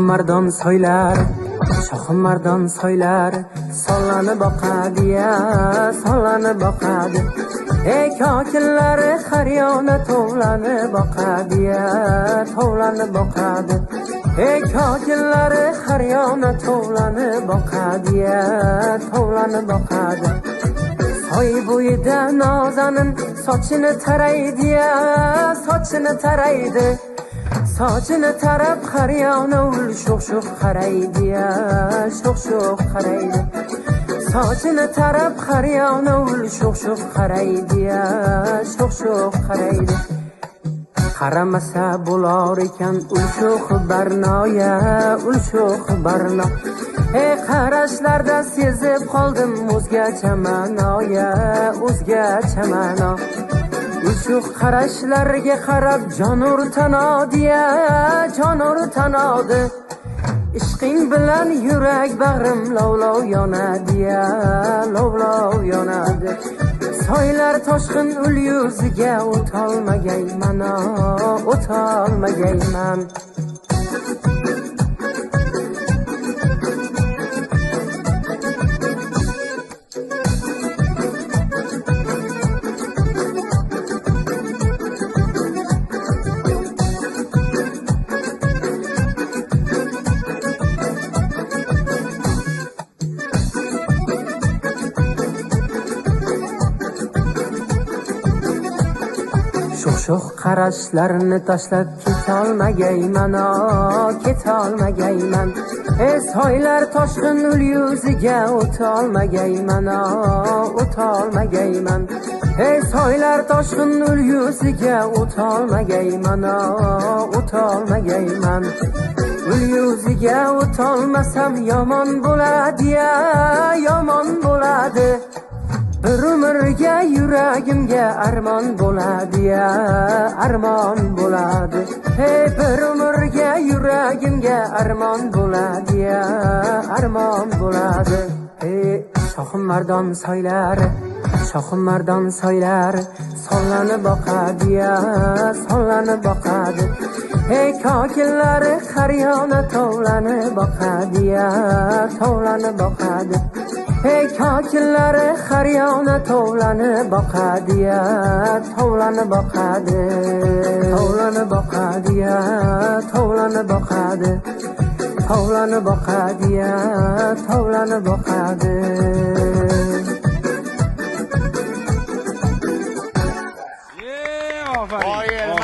mardon soylar, shohim mardon soylar, sollanib boqadi-ya, sollanib boqadi. Ey kokinlari haryona tovlanib boqadi-ya, tovlanib boqadi. Ey kokinlari haryona tovlanib boqadi-ya, tovlanib boqadi. Soy bo'yida nozanin sochini taraydi-ya, sochini taraydi. Sochini tarab haryona ul sho'x-sho'x qaraydi-ya, sho'x-sho'x qaraydi. Sochini tarab haryona ul sho'x-sho'x qaraydi-ya, sho'x-sho'x qaraydi. Qaramasa bo'lar ekan ul sho'x barnoya, ul sho'x barno. Ey qarashlarda sezib qoldim o'zgacha ma'noya, o'zgacha ma'no. Ushuk qarashlarga qarab jonur tanodi-ya, jonur tanodi. Ishqing bilan yurak bag'rim lovlov yonadi-ya, lovlov yonadi. Soylar toshqin ul yuziga o'tolmagayman, o'tolmagayman. Sho'x qarashlarni tashlab ketolmagayman, ketolmagayman. Ey soylar toshqin ul yuziga o'tolmagayman, o'tolmagayman. Ey soylar toshqin ul yuziga o'tolmagayman, o'tolmagayman. Ul yuziga o'tolmasam yomon bo'ladi-ya, yomon bo'ladi. Bir umrga yuragimga armon bo'ladi-ya, armon bo'ladi. Hey, bir umrga yuragimga armon bo'ladi-ya, armon bo'ladi. Hey, shohim mardon soylar, shohim mardon soylar, sollanib boqadi-ya, sollanib boqadi. Hey, kokinlari haryona tovlanib boqadi-ya, tovlanib boqadi. Ey kokinlari haryona tovlanib boqadi-ya, tovlanib boqadi. Tovlanib boqadi-ya, tovlanib boqadi. Tovlanib boqadi-ya, tovlanib boqadi. Ofarin.